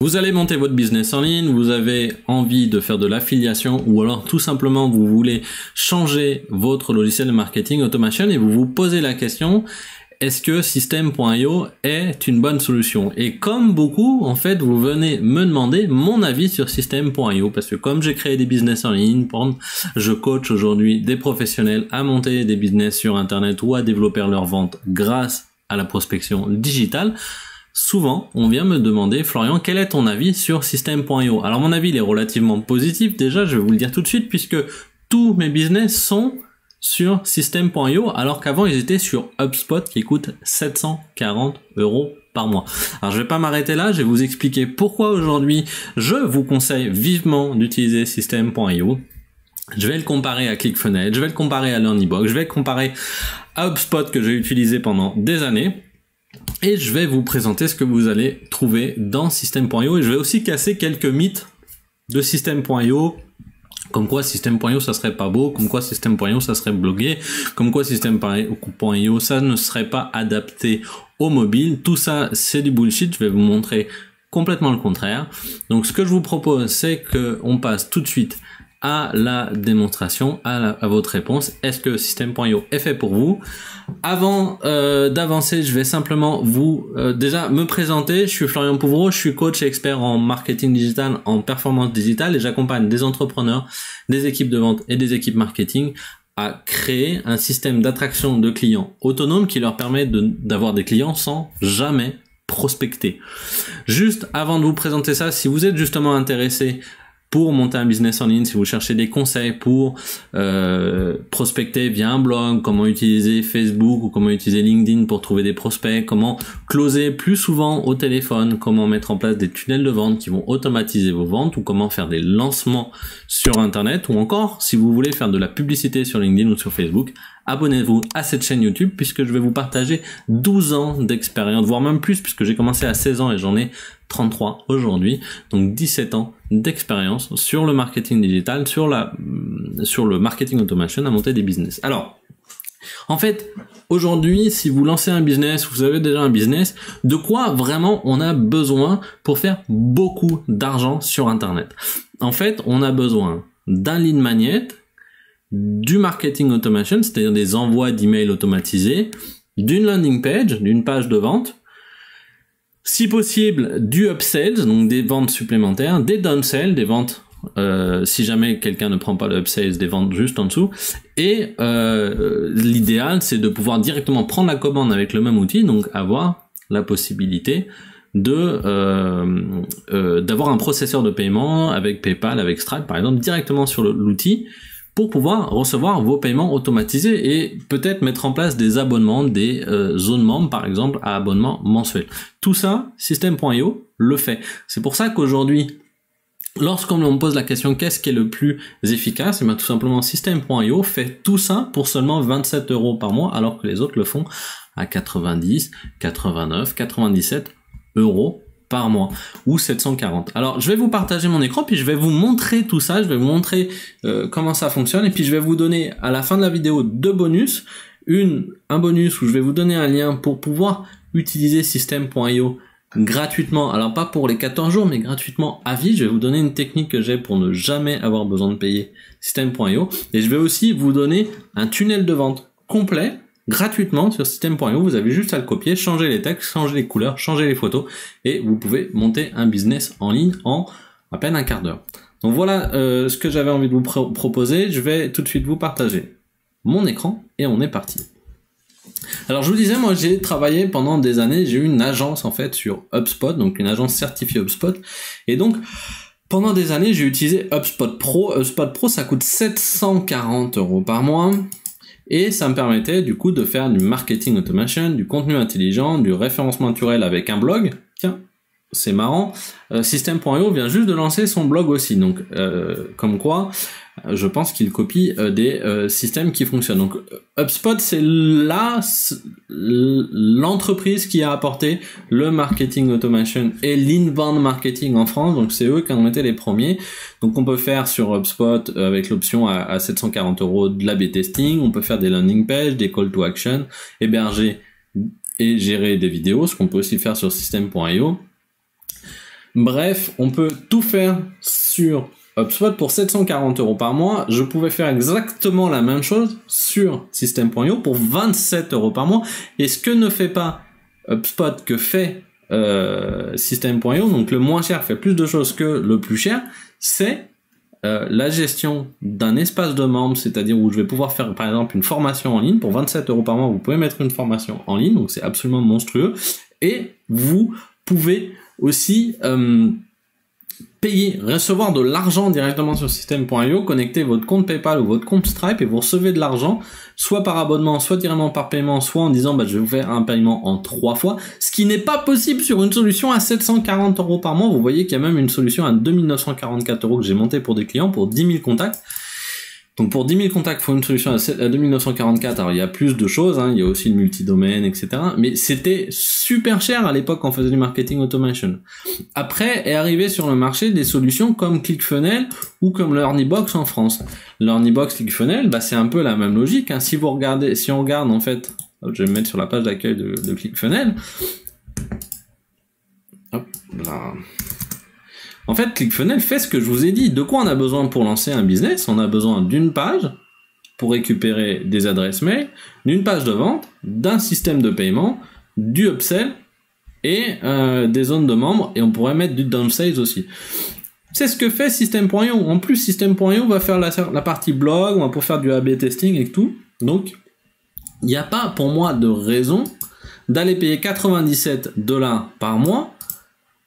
Vous allez monter votre business en ligne, vous avez envie de faire de l'affiliation ou alors tout simplement vous voulez changer votre logiciel de marketing automation et vous vous posez la question, est-ce que System.io est une bonne solution? Et comme beaucoup, en fait, vous venez me demander mon avis sur System.io parce que comme j'ai créé des business en ligne, je coach aujourd'hui des professionnels à monter des business sur Internet ou à développer leur vente grâce à la prospection digitale. Souvent, on vient me demander, Florian, quel est ton avis sur System.io? Alors mon avis, il est relativement positif. Déjà, je vais vous le dire tout de suite puisque tous mes business sont sur System.io alors qu'avant ils étaient sur HubSpot qui coûte 740 € par mois. Alors je vais pas m'arrêter là, je vais vous expliquer pourquoi aujourd'hui je vous conseille vivement d'utiliser System.io. Je vais le comparer à ClickFunnels, je vais le comparer à LearnyBox, je vais le comparer à HubSpot que j'ai utilisé pendant des années. Et je vais vous présenter ce que vous allez trouver dans System.io et je vais aussi casser quelques mythes de System.io, comme quoi System.io ça serait pas beau, comme quoi System.io ça serait blogué, comme quoi System.io ça ne serait pas adapté au mobile. Tout ça c'est du bullshit, je vais vous montrer complètement le contraire. Donc ce que je vous propose c'est qu'on passe tout de suite à la démonstration, à votre réponse. Est-ce que System.io est fait pour vous? Avant d'avancer, je vais simplement vous déjà me présenter. Je suis Florian Pouvreau, je suis coach et expert en marketing digital, en performance digitale et j'accompagne des entrepreneurs, des équipes de vente et des équipes marketing à créer un système d'attraction de clients autonome qui leur permet d'avoir des clients sans jamais prospecter. Juste avant de vous présenter ça, si vous êtes justement intéressé pour monter un business en ligne, si vous cherchez des conseils pour prospecter via un blog, comment utiliser Facebook ou comment utiliser LinkedIn pour trouver des prospects, comment closer plus souvent au téléphone, comment mettre en place des tunnels de vente qui vont automatiser vos ventes ou comment faire des lancements sur Internet ou encore si vous voulez faire de la publicité sur LinkedIn ou sur Facebook, abonnez-vous à cette chaîne YouTube puisque je vais vous partager 12 ans d'expérience, voire même plus puisque j'ai commencé à 16 ans et j'en ai 33 aujourd'hui, donc 17 ans d'expérience sur le marketing digital, sur le marketing automation à monter des business. Alors, en fait, aujourd'hui, si vous lancez un business, vous avez déjà un business, de quoi vraiment on a besoin pour faire beaucoup d'argent sur Internet? En fait, on a besoin d'un lead magnet, du marketing automation, c'est-à-dire des envois d'emails automatisés, d'une landing page, d'une page de vente, si possible du upsells, donc des ventes supplémentaires, des downsells, des ventes si jamais quelqu'un ne prend pas le upsells, des ventes juste en dessous, et l'idéal c'est de pouvoir directement prendre la commande avec le même outil, donc avoir la possibilité d'avoir un processeur de paiement avec PayPal, avec Stripe par exemple, directement sur l'outil, pour pouvoir recevoir vos paiements automatisés et peut-être mettre en place des abonnements, des zones membres par exemple à abonnement mensuel. Tout ça, System.io le fait. C'est pour ça qu'aujourd'hui, lorsqu'on me pose la question qu'est-ce qui est le plus efficace, et bien tout simplement System.io fait tout ça pour seulement 27 € par mois alors que les autres le font à 90, 89, 97 € par mois ou 740. Alors je vais vous partager mon écran puis je vais vous montrer tout ça, je vais vous montrer comment ça fonctionne et puis je vais vous donner à la fin de la vidéo deux bonus, un bonus où je vais vous donner un lien pour pouvoir utiliser System.io gratuitement, alors pas pour les 14 jours mais gratuitement à vie. Je vais vous donner une technique que j'ai pour ne jamais avoir besoin de payer System.io et je vais aussi vous donner un tunnel de vente complet gratuitement sur System.io. Vous avez juste à le copier, changer les textes, changer les couleurs, changer les photos et vous pouvez monter un business en ligne en à peine un quart d'heure. Donc voilà ce que j'avais envie de vous proposer. Je vais tout de suite vous partager mon écran et on est parti. Alors je vous disais, moi j'ai travaillé pendant des années, j'ai eu une agence en fait sur HubSpot, donc une agence certifiée HubSpot, et donc pendant des années j'ai utilisé HubSpot Pro. HubSpot Pro ça coûte 740 € par mois. Et ça me permettait du coup de faire du marketing automation, du contenu intelligent, du référencement naturel avec un blog. Tiens, c'est marrant. System.io vient juste de lancer son blog aussi. Donc, comme quoi, je pense qu'il copie des systèmes qui fonctionnent. Donc, HubSpot, c'est l'entreprise qui a apporté le marketing automation et l'inbound marketing en France. Donc, c'est eux qui ont été les premiers. Donc, on peut faire sur HubSpot avec l'option à 740 € de l'A/B testing. On peut faire des landing pages, des call to action, héberger et gérer des vidéos, ce qu'on peut aussi faire sur System.io. Bref, on peut tout faire sur HubSpot pour 740 € par mois. Je pouvais faire exactement la même chose sur System.io pour 27 € par mois. Et ce que ne fait pas HubSpot que fait System.io, donc le moins cher fait plus de choses que le plus cher, c'est la gestion d'un espace de membres, c'est-à-dire où je vais pouvoir faire par exemple une formation en ligne. Pour 27 € par mois, vous pouvez mettre une formation en ligne, donc c'est absolument monstrueux. Et vous pouvez aussi payer, recevoir de l'argent directement sur System.io, connecter votre compte PayPal ou votre compte Stripe et vous recevez de l'argent, soit par abonnement, soit directement par paiement, soit en disant je vais vous faire un paiement en 3 fois, ce qui n'est pas possible sur une solution à 740 € par mois. Vous voyez qu'il y a même une solution à 2944 € que j'ai montée pour des clients pour 10 000 contacts. Donc pour 10 000 contacts, il faut une solution à 2944. Alors il y a plus de choses, il y a aussi le multidomaine, etc. Mais c'était super cher à l'époque quand on faisait du marketing automation. Après est arrivé sur le marché des solutions comme ClickFunnels ou comme LearnyBox en France. LearnyBox, ClickFunnels, c'est un peu la même logique. Si on regarde en fait, je vais me mettre sur la page d'accueil de ClickFunnels. Hop là. En fait, ClickFunnels fait ce que je vous ai dit. De quoi on a besoin pour lancer un business? On a besoin d'une page pour récupérer des adresses mail, d'une page de vente, d'un système de paiement, du upsell et des zones de membres. Et on pourrait mettre du downsell aussi. C'est ce que fait System.io. En plus, System.io va faire la partie blog, on va pouvoir faire du A/B testing et tout. Donc, il n'y a pas pour moi de raison d'aller payer 97 $ par mois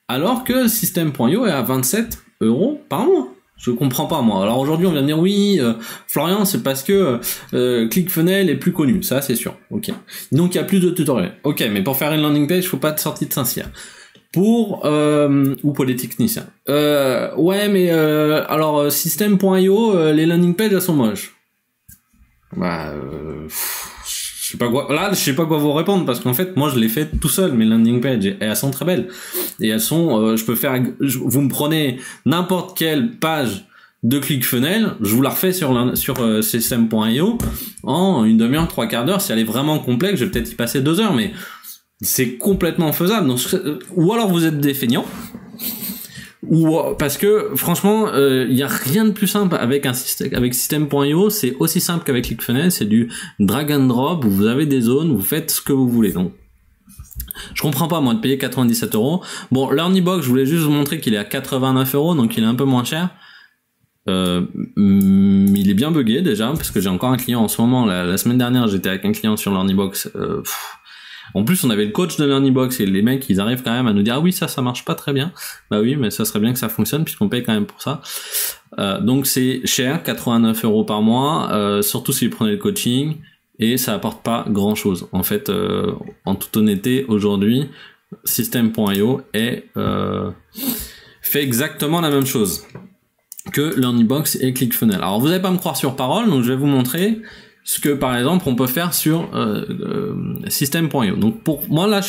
alors que System.io est à 27 € par mois. Je comprends pas, moi. Alors aujourd'hui, on vient de dire, oui, Florian, c'est parce que ClickFunnels est plus connu. Ça, c'est sûr. Ok. Donc, il y a plus de tutoriels. Ok, mais pour faire une landing page, il faut pas de sortie de Saint-Cyr. Ou pour les techniciens. Ouais, mais alors, System.io, les landing pages, elles sont moches. Je sais pas quoi. Là, je sais pas quoi vous répondre parce qu'en fait, moi, je l'ai fait tout seul, mes landing pages, et elles sont très belles. Et elles sont, vous me prenez n'importe quelle page de ClickFunnels, je vous la refais sur System.io en une demi-heure, 3/4 d'heure. Si elle est vraiment complexe, je vais peut-être y passer 2 heures, mais c'est complètement faisable. Donc, ou alors vous êtes des feignants, ou parce que franchement il y a rien de plus simple avec System.io. C'est aussi simple qu'avec ClickFunnels, c'est du drag and drop où vous avez des zones, vous faites ce que vous voulez. Donc je comprends pas moi de payer 97 €. Bon, LearnyBox, je voulais juste vous montrer qu'il est à 89 €, donc il est un peu moins cher. Il est bien buggé déjà parce que j'ai encore un client en ce moment. La semaine dernière, j'étais avec un client sur LearnyBox. En plus, on avait le coach de LearnyBox et les mecs, ils arrivent quand même à nous dire ah oui, ça marche pas très bien. Bah oui, mais ça serait bien que ça fonctionne puisqu'on paye quand même pour ça. Donc c'est cher, 89 € par mois, surtout si vous prenez le coaching, et ça apporte pas grand chose. En fait, en toute honnêteté, aujourd'hui, System.io fait exactement la même chose que LearnyBox et ClickFunnels. Alors vous n'allez pas me croire sur parole, donc je vais vous montrer ce que par exemple on peut faire sur System.io. Donc pour moi là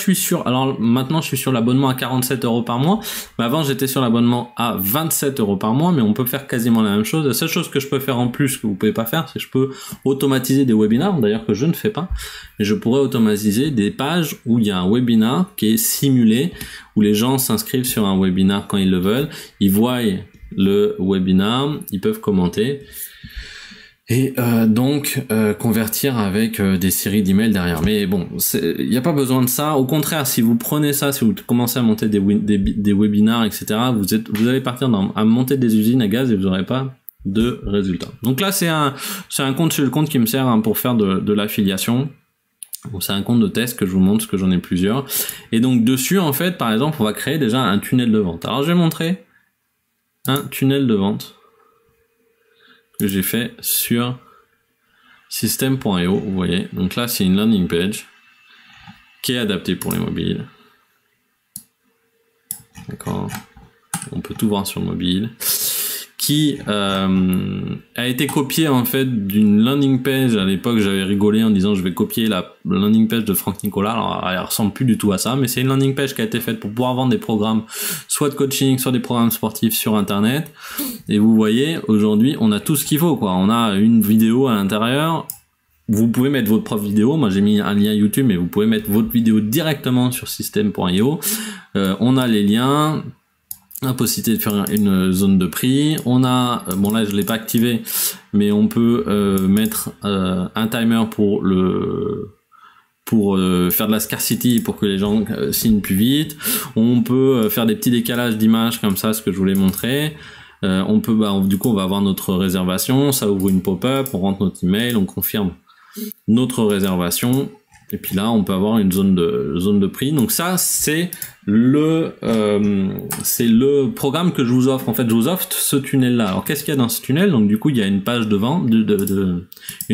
maintenant je suis sur l'abonnement à 47 € par mois, mais avant j'étais sur l'abonnement à 27 € par mois, mais on peut faire quasiment la même chose. La seule chose que je peux faire en plus que vous pouvez pas faire, c'est que je peux automatiser des webinars, d'ailleurs que je ne fais pas, mais je pourrais automatiser des pages où il y a un webinar qui est simulé, où les gens s'inscrivent sur un webinar quand ils le veulent, ils voient le webinar, ils peuvent commenter, et donc convertir avec des séries d'emails derrière. Mais bon, il n'y a pas besoin de ça. Au contraire, si vous prenez ça, si vous commencez à monter des webinars, etc., vous allez partir à monter des usines à gaz et vous n'aurez pas de résultats. Donc là, c'est un compte sur le compte qui me sert pour faire de l'affiliation. Donc c'est un compte de test que je vous montre, parce que j'en ai plusieurs. Et donc dessus, en fait, par exemple, on va créer déjà un tunnel de vente. Alors je vais montrer un tunnel de vente que j'ai fait sur System.io, vous voyez. Donc là, c'est une landing page qui est adaptée pour les mobiles. D'accord. On peut tout voir sur mobile. Qui a été copié en fait d'une landing page. À l'époque, j'avais rigolé en disant je vais copier la landing page de Franck Nicolas. Alors elle ressemble plus du tout à ça, mais c'est une landing page qui a été faite pour pouvoir vendre des programmes, soit de coaching, soit des programmes sportifs sur internet. Et vous voyez, aujourd'hui, on a tout ce qu'il faut, quoi. On a une vidéo à l'intérieur. Vous pouvez mettre votre propre vidéo. Moi, j'ai mis un lien YouTube, mais vous pouvez mettre votre vidéo directement sur System.io. On a les liens. la possibilité de faire une zone de prix. On a, bon là je l'ai pas activé, mais on peut mettre un timer pour faire de la scarcity pour que les gens signent plus vite. On peut faire des petits décalages d'images comme ça, ce que je voulais montrer. On peut, du coup, on va avoir notre réservation, ça ouvre une pop-up, on rentre notre email, on confirme notre réservation, et puis là, on peut avoir une zone de prix. Donc ça, c'est le programme que je vous offre. En fait, je vous offre ce tunnel-là. Alors, qu'est-ce qu'il y a dans ce tunnel? Donc, du coup, il y a une page de vente, une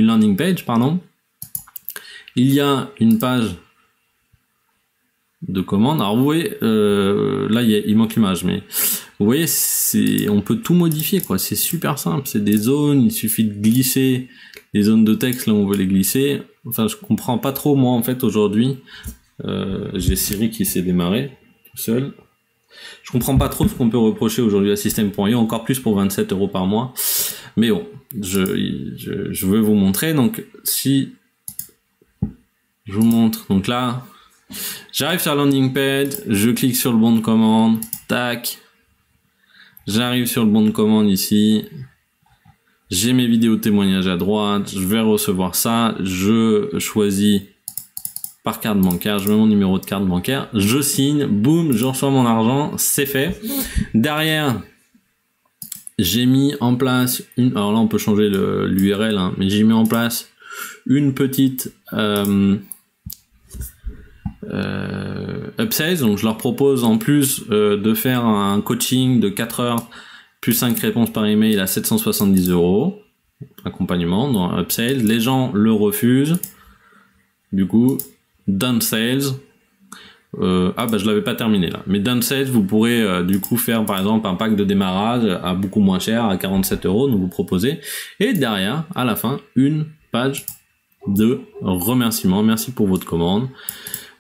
landing page, pardon. Il y a une page de commande. Alors vous voyez, là il manque l'image, mais vous voyez, on peut tout modifier, quoi. C'est super simple. C'est des zones. Il suffit de glisser les zones de texte là où on veut les glisser. Enfin, je comprends pas trop moi en fait aujourd'hui. J'ai Siri qui s'est démarré tout seul. Je comprends pas trop ce qu'on peut reprocher aujourd'hui à System.io, encore plus pour 27 € par mois. Mais bon, je veux vous montrer. Donc si je vous montre, donc là, j'arrive sur la landing page, je clique sur le bon de commande, tac, j'arrive sur le bon de commande ici, j'ai mes vidéos témoignages à droite, je vais recevoir ça, je choisis par carte bancaire, je mets mon numéro de carte bancaire, je signe, boum, je reçois mon argent, c'est fait. Derrière, j'ai mis en place alors là on peut changer l'URL, hein, mais j'ai mis en place une petite upsales, donc je leur propose en plus de faire un coaching de 4 heures plus 5 réponses par email à 770 €, accompagnement dans upsales. Les gens le refusent, du coup downsales, je l'avais pas terminé là, mais downsales, vous pourrez du coup faire par exemple un pack de démarrage à beaucoup moins cher, à 47 €, donc vous proposez, et derrière à la fin une page de remerciements, merci pour votre commande.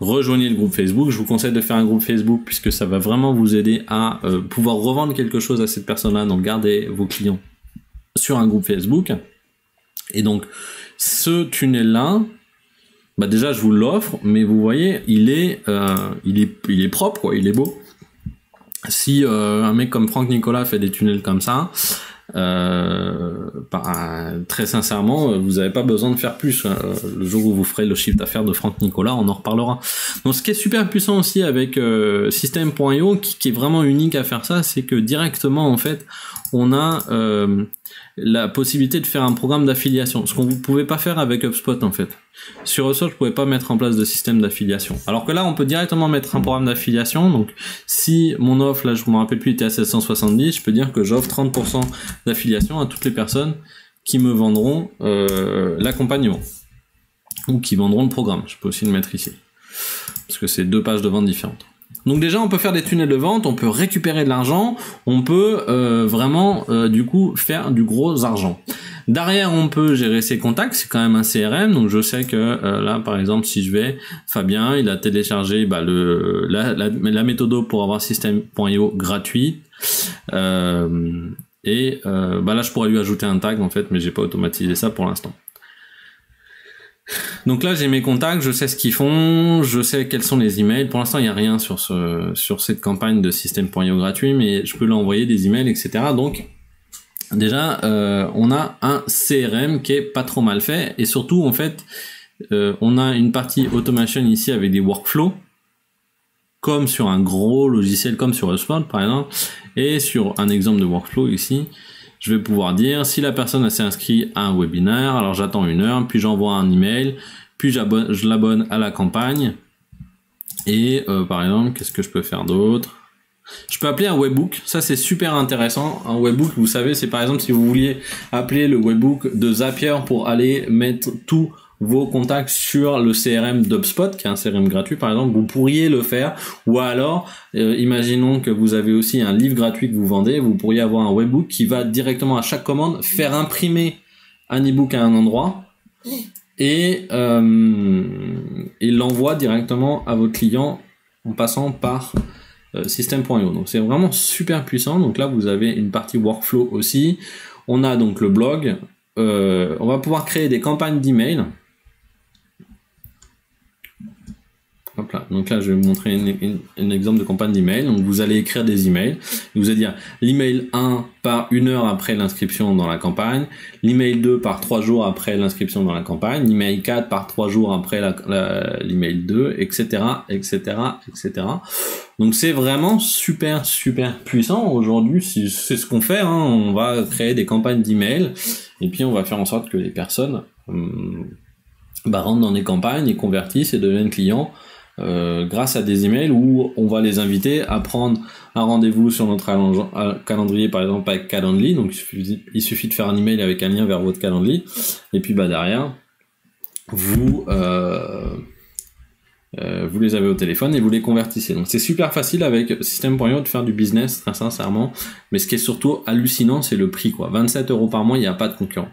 Rejoignez le groupe Facebook. Je vous conseille de faire un groupe Facebook puisque ça va vraiment vous aider à pouvoir revendre quelque chose à cette personne-là. Donc gardez vos clients sur un groupe Facebook. Et donc ce tunnel-là, déjà je vous l'offre, mais vous voyez, il est propre, quoi. Il est beau. Si un mec comme Franck Nicolas fait des tunnels comme ça, très sincèrement, vous n'avez pas besoin de faire plus. Le jour où vous ferez le chiffre d'affaires de Franck Nicolas, on en reparlera. Donc ce qui est super puissant aussi avec System.io, qui est vraiment unique à faire ça, c'est que directement en fait on a la possibilité de faire un programme d'affiliation, ce qu'on ne pouvait pas faire avec HubSpot en fait. Sur HubSpot, je pouvais pas mettre en place de système d'affiliation. Alors que là, on peut directement mettre un programme d'affiliation. Donc, si mon offre, là, je me rappelle plus, était à 770, je peux dire que j'offre 30% d'affiliation à toutes les personnes qui me vendront l'accompagnement ou qui vendront le programme. Je peux aussi le mettre ici parce que c'est 2 pages de vente différentes. Donc déjà, on peut faire des tunnels de vente, on peut récupérer de l'argent, on peut vraiment du coup faire du gros argent. Derrière, on peut gérer ses contacts, c'est quand même un CRM, donc je sais que là, par exemple, si je vais, Fabien, il a téléchargé la méthode pour avoir System.io gratuit, là, je pourrais lui ajouter un tag en fait, mais j'ai pas automatisé ça pour l'instant. Donc là, j'ai mes contacts, je sais ce qu'ils font, je sais quels sont les emails. Pour l'instant, il n'y a rien sur cette campagne de System.io gratuit, mais je peux leur envoyer des emails, etc. Donc, déjà, on a un CRM qui est pas trop mal fait, et surtout, en fait, on a une partie automation ici avec des workflows, comme sur un gros logiciel, comme sur HubSpot, par exemple, et sur un exemple de workflow ici. Je vais pouvoir dire si la personne s'est inscrite à un webinaire, alors j'attends 1 heure, puis j'envoie un email, puis je l'abonne à la campagne. Et par exemple, qu'est-ce que je peux faire d'autre? Je peux appeler un webbook, ça c'est super intéressant. Un webbook, vous savez, c'est par exemple si vous vouliez appeler le webbook de Zapier pour aller mettre tous vos contacts sur le CRM d'HubSpot, qui est un CRM gratuit par exemple, vous pourriez le faire. Ou alors, imaginons que vous avez aussi un livre gratuit que vous vendez, vous pourriez avoir un webbook qui va directement à chaque commande faire imprimer un ebook à un endroit et l'envoie directement à votre client en passant par System.io. Donc c'est vraiment super puissant. Donc là vous avez une partie workflow aussi. On a donc le blog. On va pouvoir créer des campagnes d'email. Hop là. Donc là, je vais vous montrer un exemple de campagne d'email. Donc vous allez écrire des emails. Vous allez dire l'email 1 part 1 heure après l'inscription dans la campagne. L'email 2 part 3 jours après l'inscription dans la campagne. L'email 4 part 3 jours après l'email 2, etc., etc., etc. Donc c'est vraiment super puissant. Aujourd'hui, c'est ce qu'on fait. Hein. On va créer des campagnes d'email et puis on va faire en sorte que les personnes rentrent dans des campagnes et convertissent et deviennent clients grâce à des emails où on va les inviter à prendre un rendez-vous sur notre calendrier, par exemple avec Calendly. Donc il suffit de faire un email avec un lien vers votre Calendly et puis derrière vous les avez au téléphone et vous les convertissez. Donc c'est super facile avec System.io de faire du business, très sincèrement. Mais ce qui est surtout hallucinant, c'est le prix, quoi. 27 € par mois, il n'y a pas de concurrent.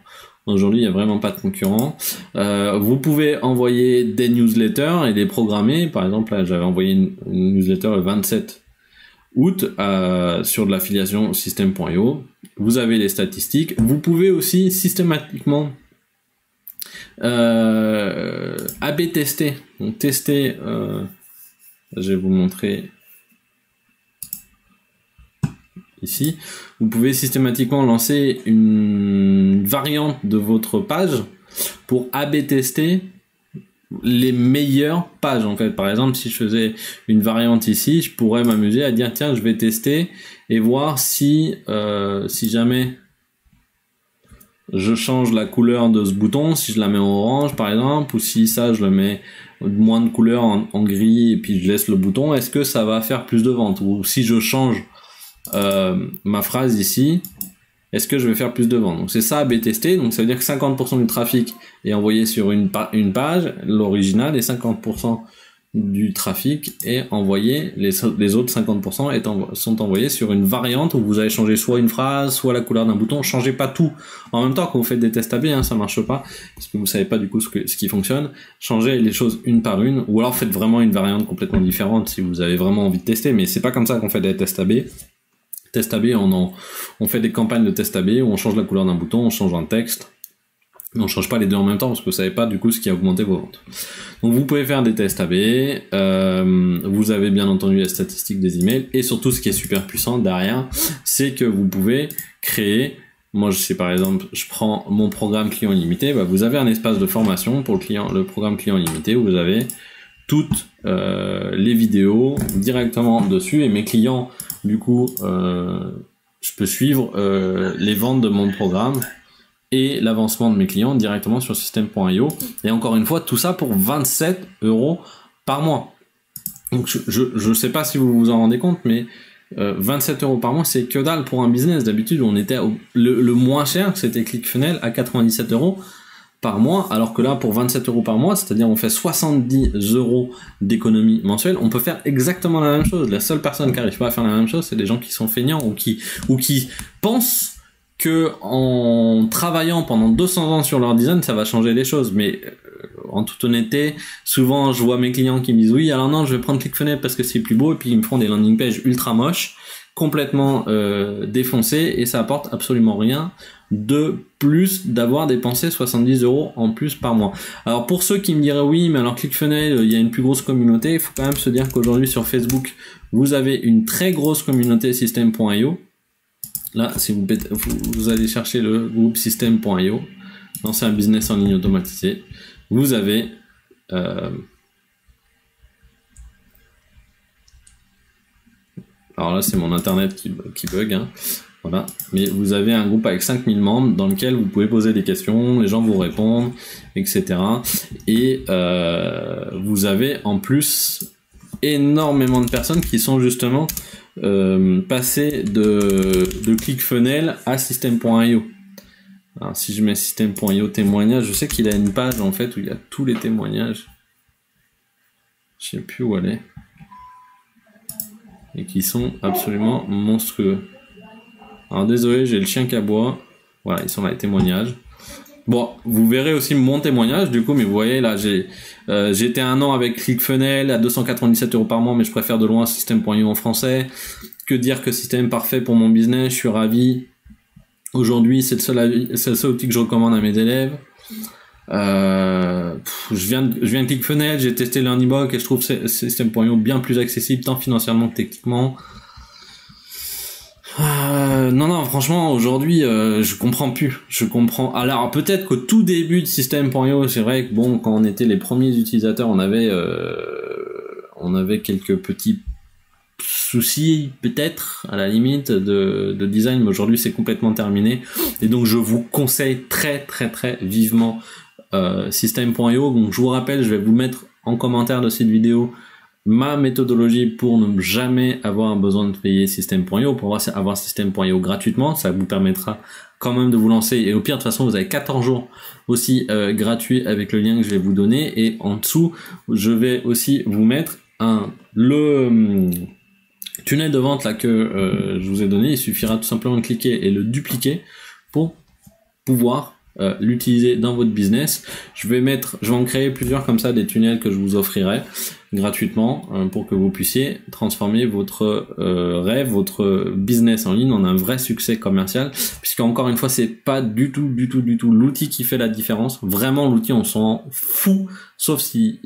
Aujourd'hui, il n'y a vraiment pas de concurrent. Vous pouvez envoyer des newsletters et les programmer. Par exemple, là, j'avais envoyé une newsletter le 27 août sur de l'affiliation System.io. Vous avez les statistiques. Vous pouvez aussi systématiquement A/B tester. Donc tester, je vais vous montrer ici. Vous pouvez systématiquement lancer une variante de votre page pour A/B tester les meilleures pages. En fait, par exemple, si je faisais une variante ici, je pourrais m'amuser à dire tiens, je vais tester et voir si jamais je change la couleur de ce bouton, si je la mets en orange par exemple, ou si ça je le mets moins de couleur en gris et puis je laisse le bouton, est-ce que ça va faire plus de ventes? Ou si je change ma phrase ici, est-ce que je vais faire plus de ventes? Donc c'est ça A/B tester, donc ça veut dire que 50% du trafic est envoyé sur une page, l'original, et 50% du trafic est envoyé, les autres 50% sont envoyés sur une variante où vous allez changer soit une phrase, soit la couleur d'un bouton. Changez pas tout en même temps quand vous faites des tests A/B, hein, ça marche pas, parce que vous savez pas du coup ce qui fonctionne. Changez les choses une par une, ou alors faites vraiment une variante complètement différente si vous avez vraiment envie de tester, mais c'est pas comme ça qu'on fait des tests A/B. Test A/B, on fait des campagnes de test A/B où on change la couleur d'un bouton, on change un texte. On change pas les deux en même temps parce que vous savez pas du coup ce qui a augmenté vos ventes. Donc vous pouvez faire des tests A/B, vous avez bien entendu les statistiques des emails et surtout ce qui est super puissant derrière, c'est que vous pouvez créer, moi je sais par exemple, je prends mon programme client illimité, vous avez un espace de formation pour le programme client illimité où vous avez toutes les vidéos directement dessus et mes clients du coup je peux suivre les ventes de mon programme et l'avancement de mes clients directement sur System.io. Et encore une fois, tout ça pour 27 € par mois. Donc je sais pas si vous vous en rendez compte, mais 27 € par mois, c'est que dalle pour un business. D'habitude, on était le moins cher, c'était ClickFunnels à 97 € par mois, alors que là, pour 27 € par mois, c'est-à-dire on fait 70 € d'économie mensuelle, on peut faire exactement la même chose. La seule personne qui n'arrive pas à faire la même chose, c'est des gens qui sont feignants ou qui pensent que en travaillant pendant 200 ans sur leur design, ça va changer les choses. Mais en toute honnêteté, souvent je vois mes clients qui me disent oui, alors non, je vais prendre ClickFunnels parce que c'est plus beau, et puis ils me font des landing pages ultra moches, complètement défoncées, et ça apporte absolument rien de plus d'avoir dépensé 70 € en plus par mois. Alors pour ceux qui me diraient oui, mais alors ClickFunnels, il y a une plus grosse communauté, il faut quand même se dire qu'aujourd'hui sur Facebook, vous avez une très grosse communauté System.io. Là, si vous allez chercher le groupe System.io, lancer un business en ligne automatisé, vous avez alors là c'est mon internet qui bug, hein. Voilà, mais vous avez un groupe avec 5000 membres dans lequel vous pouvez poser des questions, les gens vous répondent, etc. Et vous avez en plus énormément de personnes qui sont justement passer de ClickFunnels à System.io. Alors si je mets System.io témoignage, je sais qu'il a une page en fait où il y a tous les témoignages. Je sais plus où elle est. Et qui sont absolument monstrueux. Alors désolé, j'ai le chien qui aboie. Voilà, ils sont là les témoignages. Bon, vous verrez aussi mon témoignage du coup, mais vous voyez là, j'ai été 1 an avec ClickFunnels à 297 € par mois, mais je préfère de loin System.io en français. Que dire que System parfait pour mon business, je suis ravi. Aujourd'hui, c'est le seul outil que je recommande à mes élèves. Je viens de ClickFunnels, j'ai testé Learnybox et je trouve System.io bien plus accessible tant financièrement que techniquement. Non, franchement, aujourd'hui, je comprends plus. Alors, peut-être qu'au tout début de System.io, c'est vrai que bon, quand on était les premiers utilisateurs, on avait quelques petits soucis, peut-être, à la limite, de design, mais aujourd'hui, c'est complètement terminé. Et donc, je vous conseille très, très, très vivement System.io. Donc, je vous rappelle, je vais vous mettre en commentaire de cette vidéo ma méthodologie pour ne jamais avoir besoin de payer System.io, pour avoir System.io gratuitement. Ça vous permettra quand même de vous lancer, et au pire, de toute façon, vous avez 14 jours aussi gratuits avec le lien que je vais vous donner, et en dessous, je vais aussi vous mettre le tunnel de vente là que je vous ai donné. Il suffira tout simplement de cliquer et le dupliquer pour pouvoir l'utiliser dans votre business. Je vais en créer plusieurs comme ça, des tunnels que je vous offrirai gratuitement pour que vous puissiez transformer votre rêve, votre business en ligne en un vrai succès commercial, puisqu'encore une fois, c'est pas du tout l'outil qui fait la différence. Vraiment, l'outil, on s'en fout, sauf si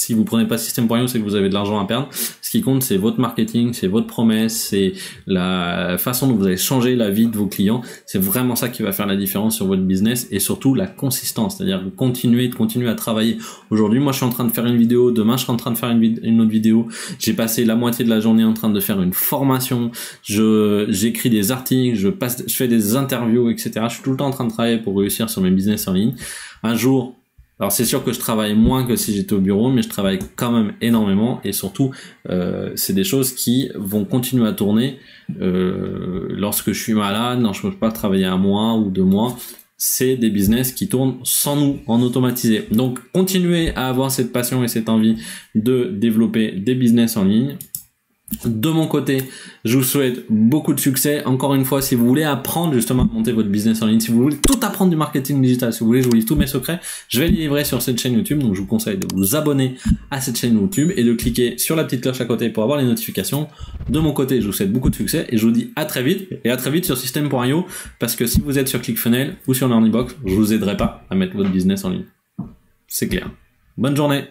si vous prenez pas System.io, c'est que vous avez de l'argent à perdre. Ce qui compte, c'est votre marketing, c'est votre promesse, c'est la façon dont vous allez changer la vie de vos clients. C'est vraiment ça qui va faire la différence sur votre business, et surtout la consistance, c'est-à-dire continuer à travailler. Aujourd'hui, moi, je suis en train de faire une vidéo, demain, je serai en train de faire une autre vidéo. J'ai passé la moitié de la journée en train de faire une formation. J'écris des articles, je fais des interviews, etc. Je suis tout le temps en train de travailler pour réussir sur mes business en ligne. Un jour, alors c'est sûr que je travaille moins que si j'étais au bureau, mais je travaille quand même énormément, et surtout c'est des choses qui vont continuer à tourner lorsque je suis malade, non, je ne peux pas travailler 1 mois ou 2 mois. C'est des business qui tournent sans nous, en automatisé. Donc continuez à avoir cette passion et cette envie de développer des business en ligne. De mon côté, je vous souhaite beaucoup de succès. Encore une fois, si vous voulez apprendre justement à monter votre business en ligne, si vous voulez tout apprendre du marketing digital, si vous voulez, je vous livre tous mes secrets, je vais les livrer sur cette chaîne YouTube. Donc je vous conseille de vous abonner à cette chaîne YouTube et de cliquer sur la petite cloche à côté pour avoir les notifications. De mon côté, je vous souhaite beaucoup de succès et je vous dis à très vite, et à très vite sur System.io, parce que si vous êtes sur ClickFunnels ou sur Learnybox, je vous aiderai pas à mettre votre business en ligne. C'est clair. Bonne journée.